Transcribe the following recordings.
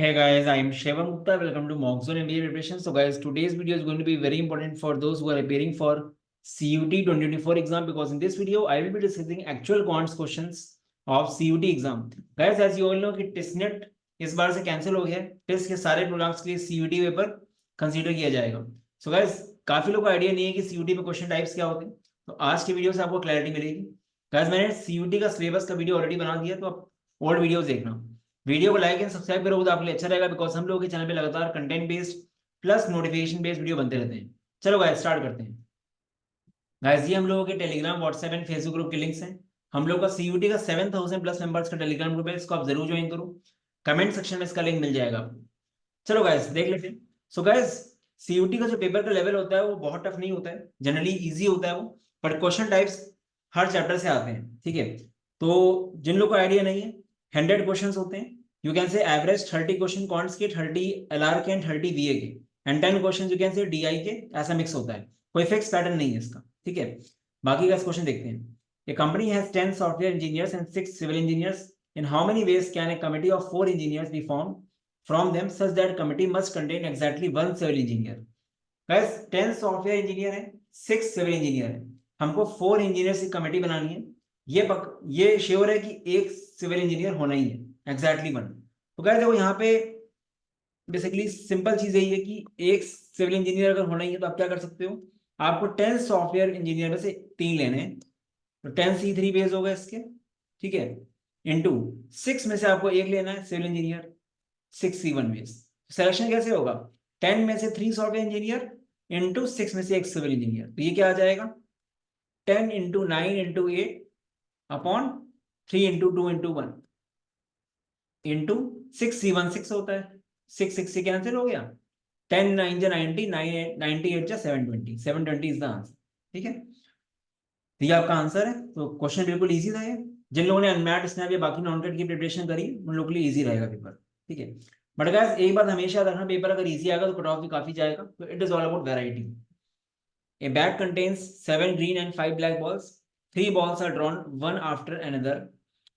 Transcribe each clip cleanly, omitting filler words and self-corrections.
Hey guys, I am Shivam Gupta. Welcome to Mockzone MBA preparation. So guys, today's video is going to be very important for those who are preparing for CUT 2024 exam, because in this video I will be discussing actual quants questions of CUT exam. Guys, as you all know कि testnet इस बार से cancel हो गया है। Test के सारे programmes के लिए CUT पेपर कंसीडर किया जाएगा। सो गाइस, काफी लोगों को आइडिया नहीं है कि CUT में क्वेश्चन टाइप्स क्या होते हैं, तो आज की वीडियो से आपको क्लैरिटी मिलेगी। गाइस, मैंने CUT का सिलेबस का वीडियो ऑलरेडी बना दिया, तो आप ओल्ड वीडियोस देखना। वीडियो को लाइक एंड सब्सक्राइब करोगे तो आपके लिए अच्छा रहेगा, बिकॉज हम लोगों के चैनल पे लगातार content based plus notification based video बनते रहते हैं। चलो गाइस, स्टार्ट करते हैं। गाइस, ये हम लोगों के Telegram, WhatsApp and Facebook group के लिंक्स हैं। हम लोग का CUT का 7000 प्लस मेंबर्स का टेलीग्राम ग्रुप है, इसको आप जरूर ज्वाइन करो। कमेंट सेक्शन में इसका लिंक मिल जाएगा आपको। चलो गाइस, देख लेते हैं। सो गाइस, CUT का जो पेपर का लेवल होता है वो बहुत टफ नहीं होता है, जनरली इजी होता है वो। But question types her chapter से आते हैं, ठीक है। तो जिन लोगों को आइडिया नहीं है, 100 क्वेश्चन होते हैं। You can say average 30 question counts के, 30 LR के एंड 30 VA के, and 10 question you can say DI के। ऐसा मिक्स होता है, कोई फिक्स पैटर्न नहीं है इसका, ठीक है। बाकी का क्वेश्चन देखते हैं। A company has 10 software engineers and 6 civil engineers. In how many ways can a committee of 4 engineers be form from them such that committee must contain exactly one civil engineer? Guys, 10 software engineer है, 6 civil engineer है, हमको 4 engineers की committee बनानी है। ये sure है कि एक सिविल इंजीनियर होना ही है, एग्जैक्टली वन। तो गाइस देखो, यहाँ पे बेसिकली सिंपल चीज यही है कि एक सिविल इंजीनियर अगर होना ही है तो आप क्या कर सकते हो, आपको 10 सॉफ्टवेयर इंजीनियर में से 3 लेने हैं, तो 10 C3 बेस होगा इसके, ठीक है। इनटू 6 में से आपको एक लेना है civil engineer, 6C1 base. Selection कैसे होगा, 10 में से 3 सॉफ्टवेयर इंजीनियर इंटू 6 में से एक सिविल इंजीनियर। तो ये क्या आ जाएगा, 10 into 9 into 8 upon 3 into 2 into 1 into 6C1 6 होता है, 6 से कैंसिल हो गया। 10 9 जा 90, 98 जा 720, 720 इज द आंसर, ठीक है। तो ये आपका आंसर है। तो क्वेश्चन बिल्कुल इजी था ये। जिन लोगों ने अनमैट, स्नैप या बाकी नॉन कैट की प्रिपरेशन करी, उन लोगों के लिए इजी रहेगा पेपर, ठीक है। बट गाइस, एक बात हमेशा रखना, पेपर अगर इजी आएगा तो कट ऑफ भी काफी जाएगा। तो it is all about variety. A bag contains 7 green and 5 black balls. 3 balls are drawn one after another.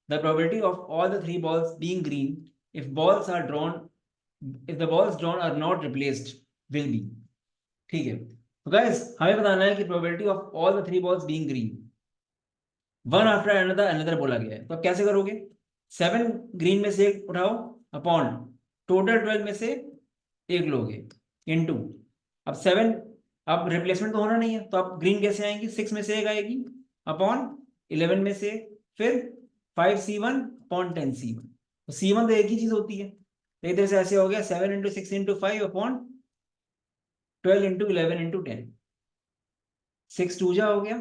The probability of all the 3 balls being green, if the balls drawn are not replaced, will be, ठीक है। तो guys, हमें बताना है कि probability of all the 3 balls being green, one after another बोला गया है। तो आप कैसे करोगे, 7 ग्रीन में से एक उठाओ अपॉन टोटल 12 में से एक लोगे इनटू, अब 7, अब रिप्लेसमेंट तो होना नहीं है, तो आप ग्रीन कैसे आएंगी, 6 में से एक आएगी अपॉन 11 में से, फिर 5C1 अपॉन 10C1। तो C1 तो एक ही चीज होती है, तो एक तरह से ऐसे हो गया 7 into 6 into 5 upon 12 into 11 into 10। 6 2 जा हो गया,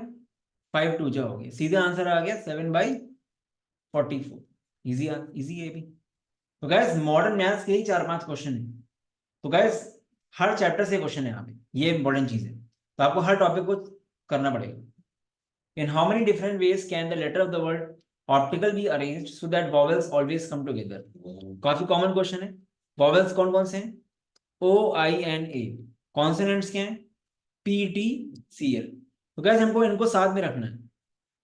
5 2 जा हो गया, सीधा आंसर आ गया 7/44। इजी इजी है भी। तो गैस, मॉडर्न मैथ्स के ही 4-5 क्वेश्चन है। तो गैस, हर चैप्टर से क्वेश्चन है यहाँ पे, ये इंपॉर्टेंट चीज है। तो आपको हर टॉपिक को करना पड़ेगा। In how many different ways can the letter of the word optical be arranged so that vowels always come together? काफी कॉमन क्वेश्चन है। वॉवेल्स कौन कौन से हैं, OINA। कॉन्सोनेंट्स क्या हैं, PTCL। तो गैस, हमको इनको साथ में रखना है।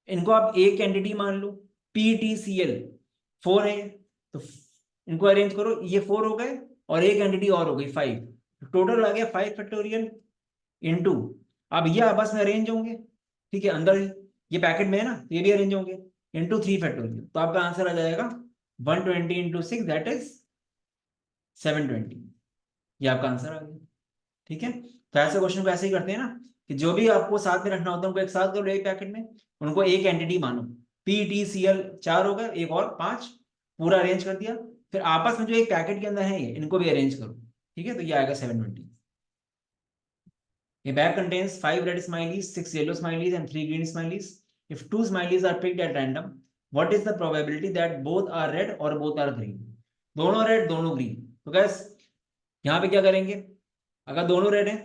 इनको आप एक एंटिटी मान लो, PTCL 4 है, तो इनको अरेंज करो, ये 4 हो गए और एक एंटिटी और हो गई 5, टोटल आ गया 5 फैक्टोरियल इनटू, अब ये आपस में अरेंज होंगे, ठीक है, अंदर ही ये पैकेट में है ना, ये भी अरेंज होंगे इनटू 3 फैक्टोरियल। तो आपका आंसर आ जाएगा 120 इंटू 6, दैट इज 720। ये आपका आंसर आ गया, ठीक है। तो ऐसे क्वेश्चन को ऐसे ही करते हैं ना, कि जो भी आपको साथ में रखना होता है उनको एक साथ करो एक पैकेट में, उनको एक एंटिटी मानो। PTCL 4 हो गए, एक और 5, पूरा अरेंज कर दिया। फिर आपस में जो एक पैकेट के अंदर है ये, इनको भी अरेंज करो, ठीक है। तो ये आएगा 720। A bag contains 5 red smileys, 6 yellow smileys and 3 green smileys. If 2 smileys are picked at random, what is the probability that both are red or both are green? दोनों रेड दोनों ग्रीन। तो gas, यहाँ पे क्या करेंगे, अगर दोनों red है,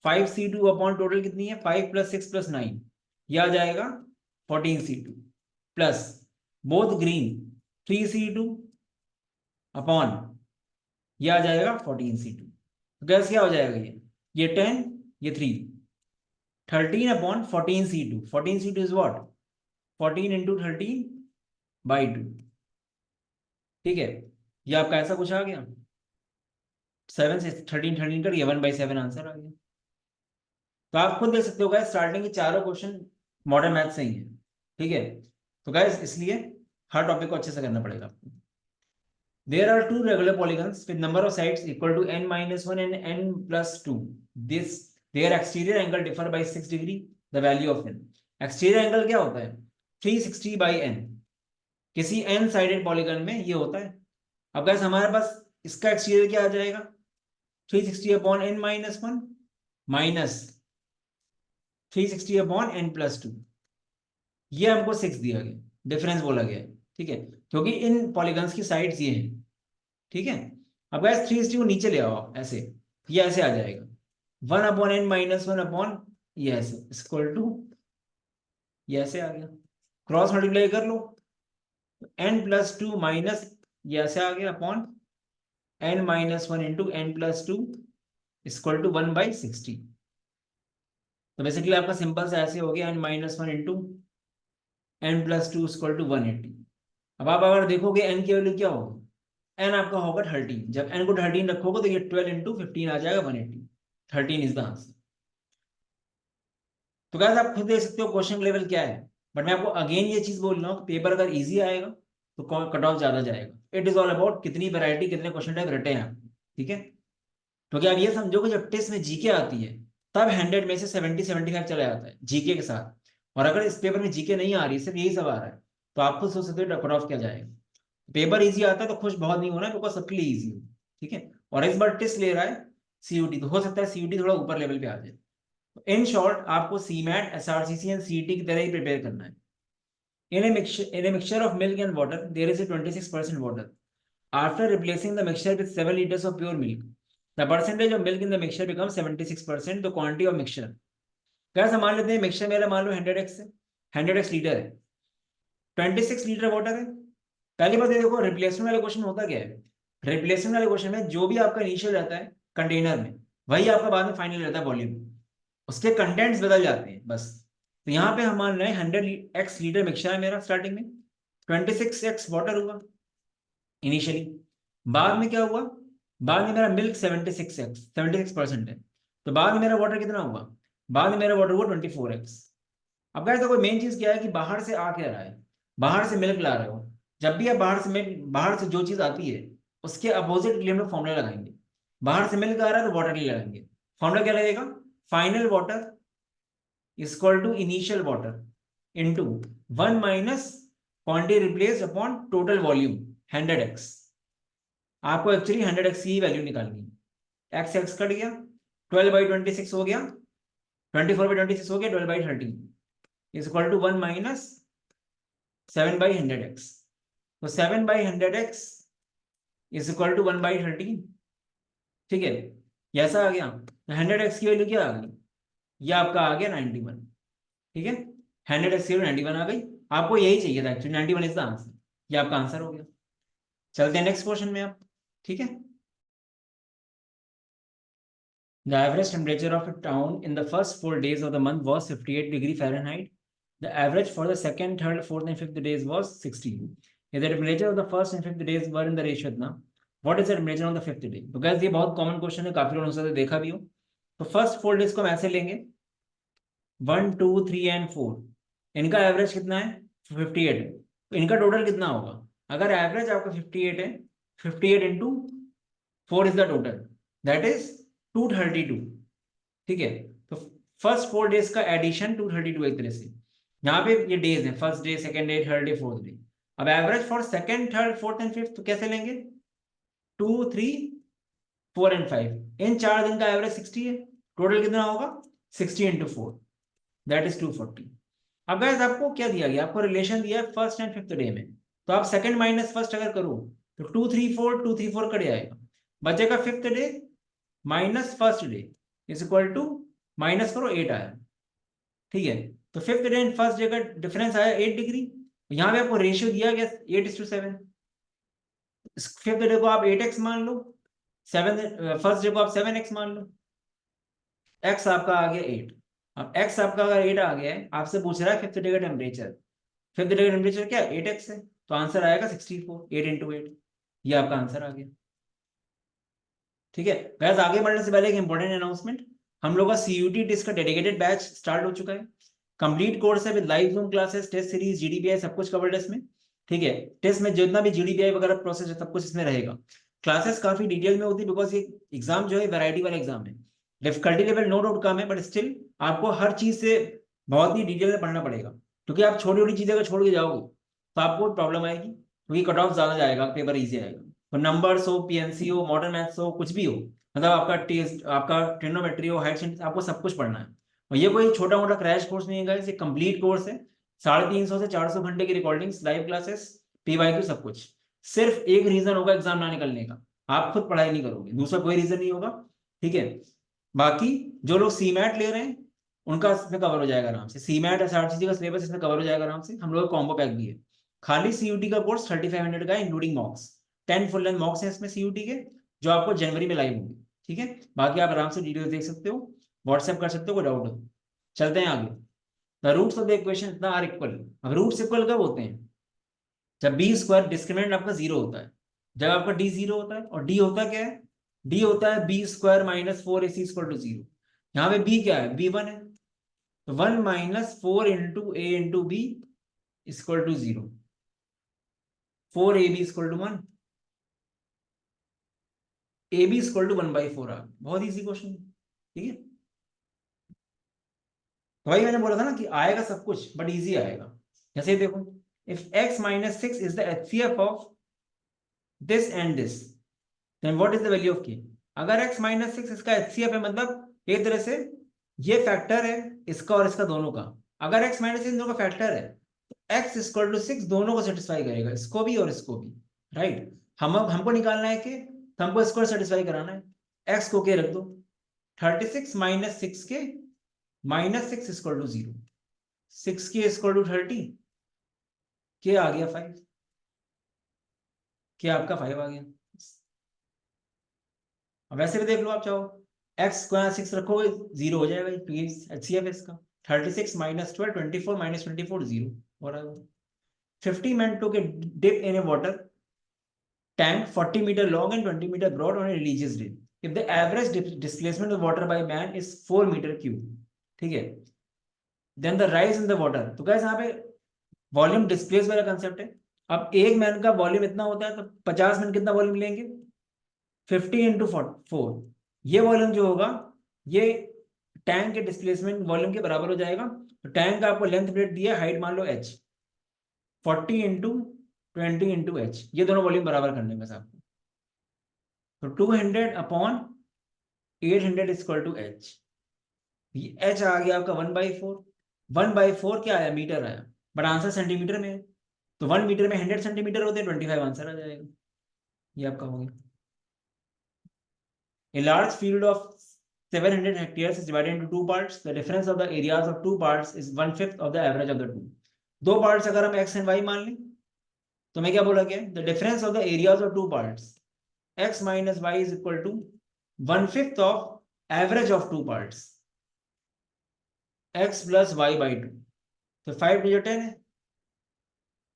5C2 अपॉन टोटल कितनी है, 5 + 6 + 9, यह आ जाएगा 14C2 plus both green 3C2 upon, यह आ जाएगा 14C2। तो गैस क्या हो जाएगा, ये 10, ये 3, 13 upon 14C2। 14C2 is what, 14 into 13/2, ठीक है। ये आपका ऐसा कुछ आ गया, 7 से 13 कर, ये 1/7 आंसर आ गया। तो आप खुद देख सकते हो गाइस, स्टार्टिंग के चारों क्वेश्चन मॉडर्न मैथ से ही है, ठीक है। तो गाइस इसलिए हर टॉपिक को अच्छे से करना पड़ेगा आपको। There are two regular polygons with number of sides equal to n minus 1 and n plus 2. Their exterior angle differ by 6 degree. The value of n. Exterior angle क्या होता है? 360 by n. किसी n साइडेड पॉलीगन में ये होता है। अब guys हमारे पास इसका एक्सटीरियर क्या आ जाएगा? 360 upon n minus 1 minus 360 upon n plus 2। ये हमको 6 दिया गया, डिफरेंस बोला गया है, ठीक है, क्योंकि इन पॉलीगन्स की साइड्स ये हैं, ठीक है। अब गाइस 360 को नीचे ले आओ ऐसे, ये ऐसे आ जाएगा 1 अपॉन n माइनस 1 अपॉन ये ऐसे इक्वल टू ये ऐसे आ गया, क्रॉस मल्टीप्लाई कर लो, n प्लस 2 माइनस ये ऐसे आ गया upon n minus 1 into n plus 2 equal to 1/60। तो बेसिकली आपका सिंपल से ऐसे हो गया n minus 1 into n plus 2 equal to 180। अब आप अगर देखोगे n की वैल्यू क्या होगी, n आपका होगा 13, जब n को 13 रखोगे तो ये 12 इंटू 15 आ जाएगा 180। 13 इज द आंसर। तो गाइस आप खुद देख सकते हो क्वेश्चन लेवल क्या है, बट मैं आपको अगेन ये चीज बोल रहा हूँ, पेपर अगर इजी आएगा तो कट ऑफ ज्यादा जाएगा। इट इज ऑल अबाउट कितनी वैरायटी, कितने क्वेश्चन टाइप रटे हैं आपने, ठीक है। क्योंकि आप ये समझो कि जब टेस्ट में जीके आती है तब 100 में से 70-75 चला जाता है जीके के साथ, और अगर इस पेपर में जीके नहीं आ रही, सिर्फ यही सब आ रहा है, तो आप खुद सोच सकते हो कट ऑफ क्या जाएगा। पेपर इजी आता है तो खुश बहुत नहीं होना, बिकॉज सबके लिए इजी हो, ठीक है। और इस बार टेस्ट ले रहा है सीयूटी, तो हो सकता है सीयूटी थोड़ा ऊपर लेवल पे आ जाए। इन शॉर्ट आपको सीमैट, एसआरसीसी एंड सीईटी की तरह ही प्रिपेयर करना है। In a mixture of milk and water, there is a 26% water. After replacing the mixture with 7 liters of pure milk, the percentage of milk in the mixture becomes 76%. The quantity of mixture. कैसे मान लेते हैं, mixture मेरा मान लो 100x है, 100x litre है, 26 litre water है। पहली बात ये देखो, रिप्लेसमेंट वाले क्वेश्चन होता क्या है, रिप्लेसमेंट वाले क्वेश्चन में जो भी आपका इनिशियल रहता है कंटेनर में, वही आपका बाद में फाइनल रहता है वॉल्यूम, उसके कंटेंट्स बदल जाते हैं बस। तो यहाँ पे हम मान रहे हैं 100x लीटर मिक्सचर है मेरा स्टार्टिंग में, 26x वाटर हुआ इनिशियली। बाद में क्या हुआ, बाद में मेरा मिल्क 76% है, तो बाद में मेरा वाटर कितना हुआ, बाद में मेरा वाटर हुआ 24x। अब गाइस देखो मेन चीज क्या है कि बाहर से आ क्या रहा है, बाहर से मिल्क ला रहे हो, जब भी आप बाहर से जो चीज आती है उसके अपोजिट के लिए हम लोग फॉर्मूला लगाएंगे। बाहर से मिल्क आ रहा है तो वाटर के लिए लगाएंगे, फॉर्मूला क्या लगेगा, final water equal to initial water into 1 minus quantity replace upon total volume 100x। आपको एक्चुअली 100x की वैल्यू निकालनी है, x कट गया, 12/26 हो गया, 24/26 हो गया, 12/13 is equal to 1 minus 7/100x। तो 7/100x इज इक्वल टू 1/13, ठीक है। ये ऐसा आ गया, 100x की वैल्यू क्या आ गई, ये आपका आ गया 91, ठीक है। 100x की वैल्यू 91 आ गई, आपको यही चाहिए था एक्चुअली, 91 इज द आंसर, ये आपका आंसर हो गया। चलते हैं नेक्स्ट क्वेश्चन में आप, ठीक है। The average temperature of a town in the first 4 days of the month was 58 degree Fahrenheit. The average for the second, third, fourth, and fifth days was 60. If the temperature of the first and fifth days were in the ratio ना, what is the temperature on the fifth day? तो guys ये बहुत common question है, काफी लोगों ने देखा भी हो। तो फर्स्ट 4 डेज को हम ऐसे लेंगे 1, 2, 3 एंड 4, इनका एवरेज कितना है 58 है, तो इनका टोटल कितना होगा, अगर एवरेज आपका 58 है, 58 into 4 is the total, that is 232, ठीक है। तो फर्स्ट 4 डेज का एडिशन 232 एक तरह से, यहाँ पे ये डेज है, first day, second day, third day, fourth day. अब average for second, third, fourth and fifth तो कैसे लेंगे, 2, 3, 4 एंड 5, इन 4 दिन का एवरेज 60 है, टोटल कितना होगा 60 इंटू 4, दैट इज 240। अब गाइस आपको क्या दिया गया, आपको रिलेशन दिया है फर्स्ट एंड फिफ्थ डे में, तो आप सेकंड माइनस फर्स्ट अगर करो तो 2, 3, 4, 2, 3, 4 कट जाएगा, बचेगा fifth day minus first day is equal to, minus करो 8 आया, ठीक है। तो fifth day and first day का डिफरेंस आया 8 डिग्री, यहाँ पे आपको रेशियो दिया गया 8:7, फिफ्थ डे को आप 8x मान लो, फर्स्ट डे को आप 7x मान लो, x आपका आ गया 8। अब x आपका अगर 8 आ गया है, आपसे पूछ रहा है फिफ्थ डे का टेम्परेचर, फिफ्थ डे का टेम्परेचर क्या 8x है, तो आंसर आएगा 64, 8 इंटू 8, ये आपका आंसर आ गया। ठीक है गाइस, आगे बढ़ने से पहले एक इंपॉर्टेंट अनाउंसमेंट, हम लोग का सीयूटी टेस्ट का डेडिकेटेड बैच स्टार्ट हो चुका है। कंप्लीट कोर्स है with live Zoom classes, test series, GDPI सब कुछ कवर्ड है इसमें। ठीक है, टेस्ट में जितना भी जीडीपीआई वगैरह प्रोसेस है सब कुछ इसमें रहेगा। क्लासेस काफी डिटेल में होती है बिकॉज ये एग्जाम जो है वैरायटी वाला एग्जाम है। डिफिकल्टी लेवल नो डाउट कम है, बट स्टिल आपको हर चीज से बहुत ही डिटेल में पढ़ना पड़ेगा, क्योंकि आप छोटी छोटी चीजें अगर छोड़ के जाओगे तो आपको प्रॉब्लम आएगी, क्योंकि कट ऑफ ज्यादा जाएगा, पेपर इजी आएगा। तो नंबर्स हो, पीएनसी हो, मॉडर्न मैथ्स हो, कुछ भी हो, मतलब आपका टेस्ट, आपका ट्रिग्नोमेट्री हो, हाइट साइंस, आपको सब कुछ पढ़ना है। और ये कोई छोटा मोटा क्रैश कोर्स नहीं है गाइस, ये कंप्लीट कोर्स है। 350 से 400 घंटे की रिकॉर्डिंग्स, लाइव क्लासेस, पीवाईक्यू सब कुछ। सिर्फ एक रीजन होगा एग्जाम ना निकलने का, आप खुद पढ़ाई नहीं करोगे, दूसरा कोई रीजन नहीं होगा। ठीक है, बाकी जो लोग सीमैट ले रहे हैं उनका इसमें कवर हो जाएगा आराम से। सीमैट एसआरसीसी का सिलेबस इसमें कवर हो जाएगा आराम से। हम लोग का कॉम्बो पैक भी है। खाली सीयूटी का कोर्स 3500 का है इंक्लूडिंग मॉक्स। 10 फुल लेंथ मॉक्स है इसमें सीयूटी के, जो आपको जनवरी में लाइव होंगे। ठीक है, बाकी आप आराम से डिटेल्स देख सकते हो, व्हाट्सएप कर सकते हो कोई डाउट हो। चलते हैं आगे। The roots of the equation इतना आर इक्वल। अब रूट्स इक्वल कब होते हैं? जब बी स्क्वायर डिस्क्रिमिनेंट आपका जीरो होता है, जब आपका डी जीरो होता है। और डी होता क्या है? डी होता है b square minus 4ac equal to zero. यहाँ पे बी क्या है? बी वन है, तो 1 minus 4 into a into b equal to zero. 4ab equal to 1, a b equal to 1/4 आ। बहुत इजी क्वेश्चन। ठीक है, तो भाई मैंने बोला था ना कि आएगा सब कुछ बट इजी आएगा। जैसे देखो, if x minus 6 is the HCF of this and this, then what is the value of k? अगर x माइनस 6 इसका एचसीएफ है, मतलब एक तरह से ये फैक्टर है इसका और इसका दोनों का। अगर x माइनस 6 दोनों का फैक्टर है तो x इक्वल टू 6 दोनों को सेटिस्फाई करेगा, इसको भी और इसको भी। राइट, हमको निकालना है कि, तो हमको इसको सेटिस्फाई कराना है। x को k रख दो, 36 माइनस 6 के माइनस 6 इक्वल टू 0। 6 के इक्वल टू 30, के आ गया 5, के आपका 5 आ गया। अब वैसे भी देख लो आप चाहो, एक्स स्क्वायर 6 रखोगे 0 हो जाएगा, एचसीएफ है इसका। 36 माइनस 12, 24 माइनस 24 0 और 50 men took a dip in a water tank 40 meter long and 20 meter broad on a religious day. If the average displacement of water by man is 4 meter cube, ठीक है, then the rise in the water। तो guys यहाँ पे volume displace वाला concept है। अब एक man का वॉल्यूम इतना होता है, तो 50 मैन कितना वॉल्यूम लेंगे? 50 इंटू 4। ये वॉल्यूम जो होगा ये टैंक के डिस्प्लेसमेंट वॉल्यूम के बराबर हो जाएगा। तो टैंक का आपको लेंथ ब्रेड दिया, हाइट मान लो h, 40 इंटू 20 इंटू h, ये दोनों वॉल्यूम बराबर करने में आपको। तो 200 upon 800 equal to h। h आ गया आपका 1/4। 1/4 क्या आया? मीटर आया, बट आंसर सेंटीमीटर में है। तो 1 मीटर में 100 सेंटीमीटर होते हैं, 25 आंसर आ जाएगा। ये आपका हो गया। A large field of 700 hectares is divided into two parts. The difference of the areas of two parts is 1/5 of the average of the two. दो पार्ट्स अगर हम x एंड y मान लें, तो मैं क्या बोला गया? The difference of the areas of two parts, x minus y is equal to 1/5 of average of two parts, x plus y by 2। तो 5 डिजिट 10 है,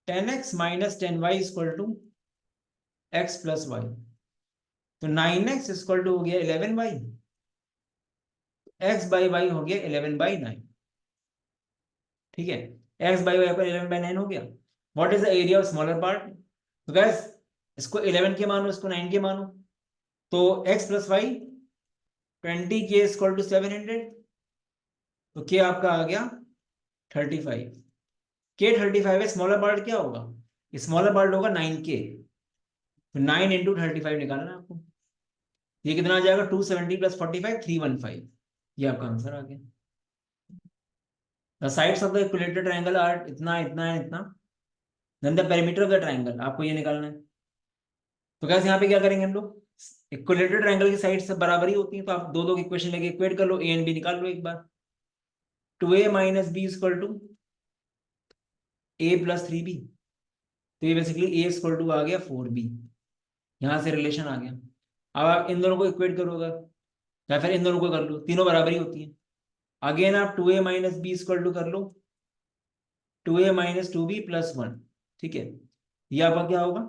10x minus 10y is equal to x plus y। तो 9x equal to हो गया 11y, x by Y हो गया 11/9। ठीक है, x by Y आपका 11/9 हो गया। What is the area of smaller part? तो गाइस इसको 11 के मानो, इसको 9 के मानो, तो x प्लस वाई 20 के इक्वल टू 700, तो k आपका आ गया 35। k 35 है, स्मॉलर पार्ट क्या होगा? स्मॉलर पार्ट होगा 9k। तो 9 इंटू 35 निकालना है आपको। ये कितना आ जाएगा? 270 प्लस 45, 315। ये आपका आंसर आ गया। The sides of the equilateral triangle are इतना इतना इतना, then the perimeter of the triangle आपको ये निकालना है। तो कैसे यहाँ पे क्या करेंगे हम लोग? इक्विलेटरल ट्रायंगल की साइड से बराबर ही होती है, तो आप दो दो इक्वेशन लेके इक्वेट कर लो, ए एंड बी निकाल लो एक बार। 2a minus b equal to a plus 3b। तो ये बेसिकली a इक्वल टू आ गया 4b, यहाँ से रिलेशन आ गया। अब आप इन दोनों को इक्वेट करोगे या फिर इन दोनों को कर लो, तीनों बराबर ही होती है। अगेन आप 2a minus b equal to कर लो 2a माइनस 2b प्लस 1। ठीक है, ये आपका क्या होगा?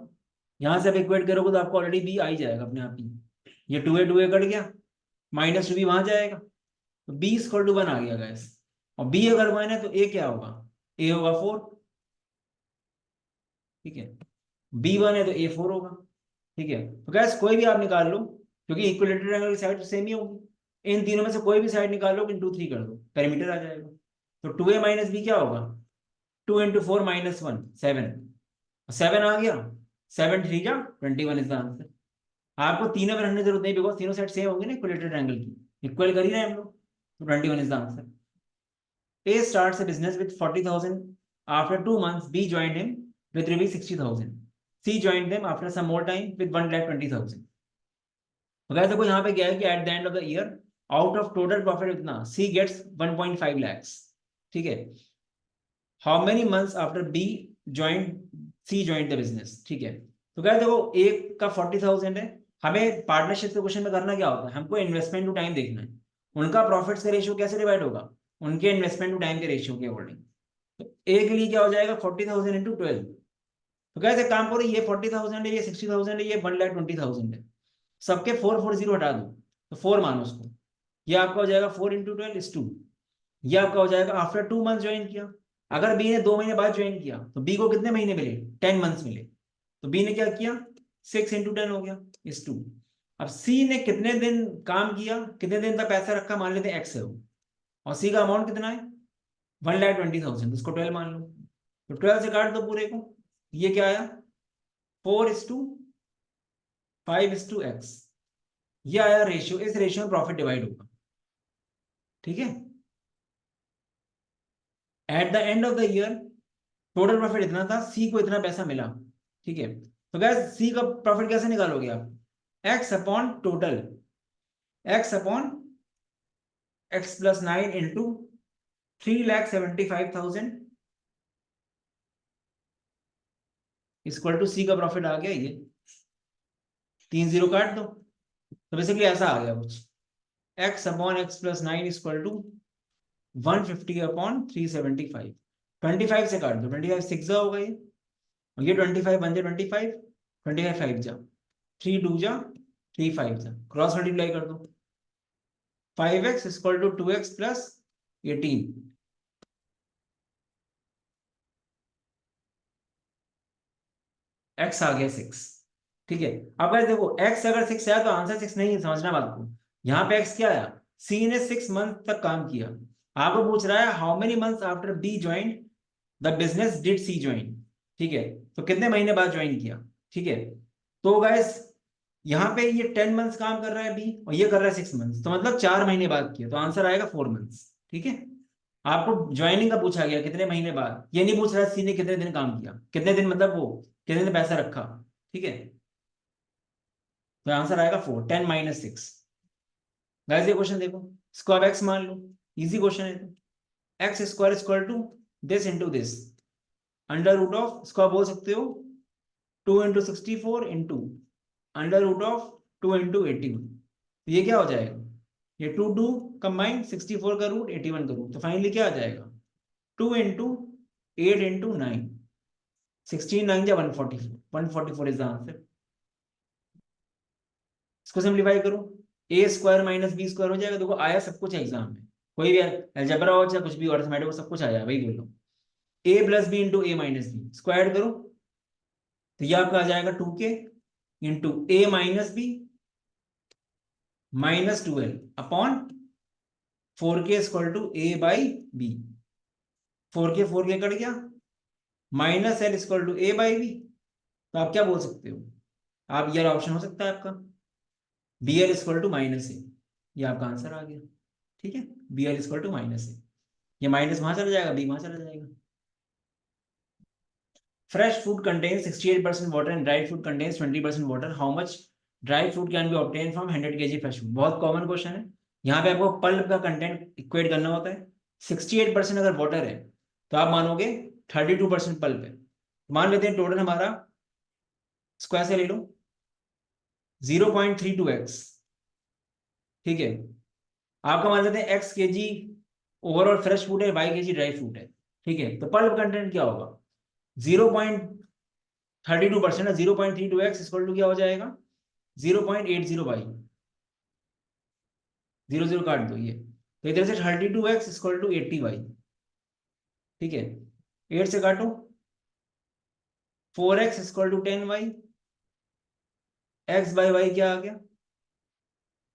यहाँ से आप इक्वेट करोगे तो आपको ऑलरेडी बी आ ही जाएगा अपने आप ही। ये 2a कट गया, -2b वहां जाएगा, तो b इक्वल टू 1 आ गया गैस। और b अगर 1 है तो a क्या होगा, a होगा 4। ठीक है, b 1 है तो a 4 होगा। ठीक है, तो गैस कोई भी आप निकाल लो, क्योंकि इक्विलेटरल एंगल की साइड सेम ही होगी। इन तीनों में से कोई भी साइड निकाल लो, इंटू 3 कर दो, पेरीमीटर आ जाएगा। तो 2a माइनस बी क्या होगा, 2 इंटू 4 माइनस 1, 7। 7 आ गया, 7 3 जा 21 इज द आंसर। आपको तीनों में रखने की जरूरत नहीं, बिकॉज तीनों साइड सेम होंगे ना इक्विलेटरल एंगल की, इक्वल कर ही रहे हैं हम लोग। तो 21 is the answer. A starts a business with 40,000. After 2 months, B joined him with rupees 60,000. C joined them after some more time with 1,20,000. तो guys देखो यहाँ पे क्या है कि at the end of the year, out of total profit इतना, C gets 1.5 lakhs. ठीक है, how many months after B joined, C joined the business. ठीक है, तो guys देखो एक का 40,000 है, हमें पार्टनरशिप के क्वेश्चन में करना क्या होता है, हमको इन्वेस्टमेंट टू टाइम देखना है। उनका प्रॉफिट से रेशियो कैसे डिवाइड होगा, उनके इन्वेस्टमेंट टू टाइम के रेशियो के अकॉर्डिंग। तो ए के लिए क्या हो जाएगा, 40,000 इंटू 12। तो कैसे काम करो, ये 40,000 है, ये 60,000 है, ये 1,20,000 है, सबके 440 हटा दो, तो 4 मानो उसको। ये आपका हो जाएगा 4 इंटू 12 इज 2। ये आपका हो जाएगा आफ्टर 2 मंथ ज्वाइन किया। अगर बी ने 2 महीने बाद ज्वाइन किया तो बी को कितने महीने मिले, 10 मंथ्स मिले। तो बी ने क्या किया, 6 इंटू 10 हो गया इज 2। अब सी ने कितने दिन काम किया, कितने दिन तक पैसा रखा, मान लेते हैं एक्स है वो, और सी का अमाउंट कितना है 1,20,000, उसको 12 मान लो। तो 12 से काट दो पूरे को, ये क्या आया 4:5:x। ये आया रेशियो, इस रेशियो में प्रॉफिट डिवाइड होगा। ठीक है, at the end of the year total profit इतना था, सी को इतना पैसा मिला। ठीक है, तो गैस सी का प्रॉफिट कैसे निकालोगे आप, X upon total, X upon x plus 9 into 3,75,000 equal to C का प्रॉफिट आ गया ये, 3 0 काट दो, तो बेसिकली ऐसा आ गया कुछ, x upon x plus 9 equal to 150 upon 375। 25 से काट दो, 25 6 जा होगा ये, और ये 25 बन जाए 25, 25 5 जा, 3 2 जा 3 5 जा, क्रॉस मल्टीप्लाई कर दो, 5x equal to 2x plus 18। x आ गया 6। ठीक है, अब guys देखो x अगर 6 आया तो आंसर 6 नहीं है, समझना बात को। यहाँ पे x क्या आया, c ने 6 मंथ तक काम किया। आपको पूछ रहा है how many months after b join the business did C join. ठीक है, तो कितने महीने बाद ज्वाइन किया। ठीक है, तो गाइस यहाँ पे ये 10 मंथ्स काम कर रहा है बी, और ये कर रहा है 6 मंथ्स, तो मतलब 4 महीने बाद किया, तो आंसर आएगा 4 मंथ्स। ठीक है, आपको ज्वाइनिंग का पूछा गया कितने महीने बाद, ये नहीं पूछ रहा सी ने कितने दिन काम किया, कितने दिन मतलब वो कितने दिन पैसा रखा। ठीक है, तो आंसर आएगा 4, 10 माइनस 6। गाइस ये क्वेश्चन देखो, इसको आप एक्स मान लो, इजी क्वेश्चन है। तो x square equal to this into this, under root of, इसको आप बोल सकते हो 2 into 64 into under root of 2 into 81। तो ये क्या हो जाएगा, ये 2 2 कंबाइन 64 का रूट 81 का रूट, तो फाइनली क्या आ जाएगा 2 इंटू 8 इंटू 9, 16 9 जा 144, 144 इज द आंसर। इसको सिंप्लीफाई करो, ए स्क्वायर माइनस बी स्क्वायर हो जाएगा। देखो आया सब कुछ एग्जाम में, कोई भी अलजेब्रा हो चाहे कुछ भी अरिथमेटिक हो, सब कुछ आया वही बोलो। A plus B into A minus B square करो, तो ये आपका आ जाएगा 2k into A minus B minus 12 upon 4k equal to A by B. 4k cut गया, minus L equal to A by B. तो आप क्या बोल सकते हो, आप ये ऑप्शन हो सकता है आपका B L equal to minus A, ये आपका आंसर आ गया। ठीक है, B L equal to minus A, ये माइनस वहां चला जाएगा, बी वहां चला जाएगा। Fresh food contains 68% water and dried food contains 20% water. How much dried food can be obtained from 100 kg fresh food? बहुत कॉमन क्वेश्चन है। यहाँ पे आपको पल्प का कंटेंट इक्वेट करना होता है। 68% अगर वाटर है तो आप मानोगे 32% पल्प है। मान लेते हैं टोटल हमारा स्क्वायर से ले लो 0.32x। ठीक है, आपका मान लेते हैं x kg overall fresh food है, y kg ड्राई फूड है। ठीक है, तो पल्प कंटेंट क्या होगा 0. 32% है, 0.32x इक्वल टू क्या हो जाएगा 0.80y, 0 0 काट दो ये, तो इधर से 32x इक्वल टू 80y, ठीक है 8 से काटो 4x equal to 10y, x by y क्या आ गया,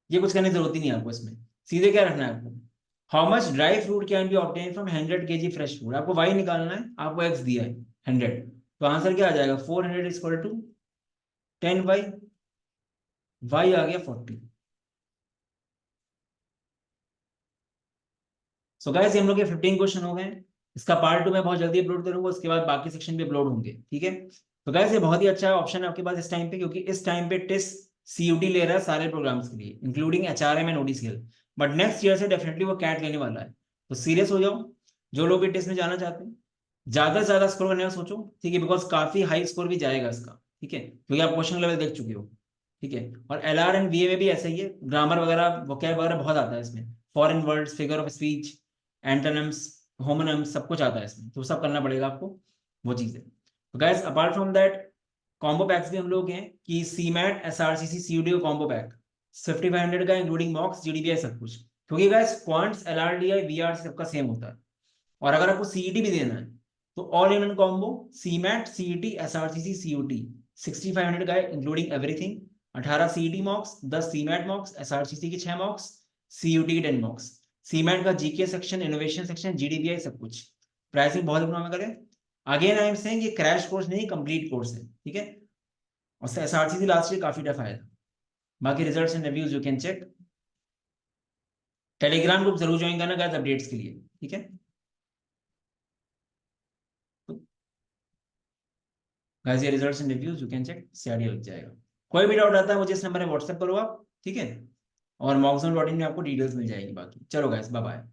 ये कुछ करने की जरूरत ही नहीं है आपको, इसमें सीधे क्या रखना है आपको, how much dry fruit can be obtain from 100 kg fresh food, आपको y निकालना है, आपको x दिया है 100, तो आंसर क्या आ जाएगा 400 इक्वल टू 10y, y आ गया 40। सो गाइस हम लोग के 15 क्वेश्चन हो गए हैं, इसका पार्ट 2 मैं बहुत जल्दी अपलोड करूंगा, उसके बाद बाकी सेक्शन भी अपलोड होंगे, ठीक है। तो गाइस ये बहुत ही अच्छा ऑप्शन है आपके पास इस टाइम पे, क्योंकि इस टाइम पे टेस्ट सीयूटी ले रहा है सारे प्रोग्राम्स के लिए including HRM and ODCL, but next year से डेफिनेटली वो कैट लेने वाला है, तो सीरियस हो जाओ जो लोग भी टेस्ट में जाना चाहते हैं, ज्यादा से ज्यादा स्कोर करने का सोचो, ठीक है, बिकॉज काफी हाई स्कोर भी जाएगा इसका, ठीक है, क्योंकि आप क्वेश्चन लेवल देख चुके हो, ठीक है। और एलआर एंड वीए में भी ऐसा ही है, ग्रामर वगैरह वोकैब वगैरह बहुत आता है इसमें, foreign words, figure of speech, antonyms, homonyms, सब कुछ आता है इसमें, तो सब करना पड़ेगा आपको, वो चीज़ है। तो guys apart from that combo PACS भी हम लोग हैं कि सीमैट एसआरसीसी सीयूडी का कॉम्बो पैक 5500 का इंक्लूडिंग मॉक्स जीडीबीआई सब कुछ, क्योंकि गाइस क्वांट्स एलआरडीआई वीआर सबका सेम होता है, और अगर आपको सीईटी भी देना है तो all in one combo CMAT CET SRCC CUT 6500 का including everything, 18 CET mocks, 10 CMAT mocks, SRCC की 6 मॉक्स, सीयूटी की 10 मॉक्स, सीमैट का GK section, innovation section, GDPI सब कुछ, प्राइसिंग बहुत इकोनॉमिकल है। अगेन आई एम सेइंग ये क्रैश कोर्स नहीं कंप्लीट कोर्स है, ठीक है, और एसआरसीसी लास्ट ईयर काफी टफ आया था, बाकी results and reviews you can check, Telegram group जरूर ज्वाइन करना गाइस अपडेट्स के लिए, ठीक है। गाइस ये results and reviews you can check, CRD लग जाएगा, कोई भी डाउट आता है मुझे इस नंबर पे व्हाट्सएप करो आप, ठीक है, और मॉक्सम.in में आपको डिटेल्स मिल जाएगी बाकी, चलो गाइस बाय बाय।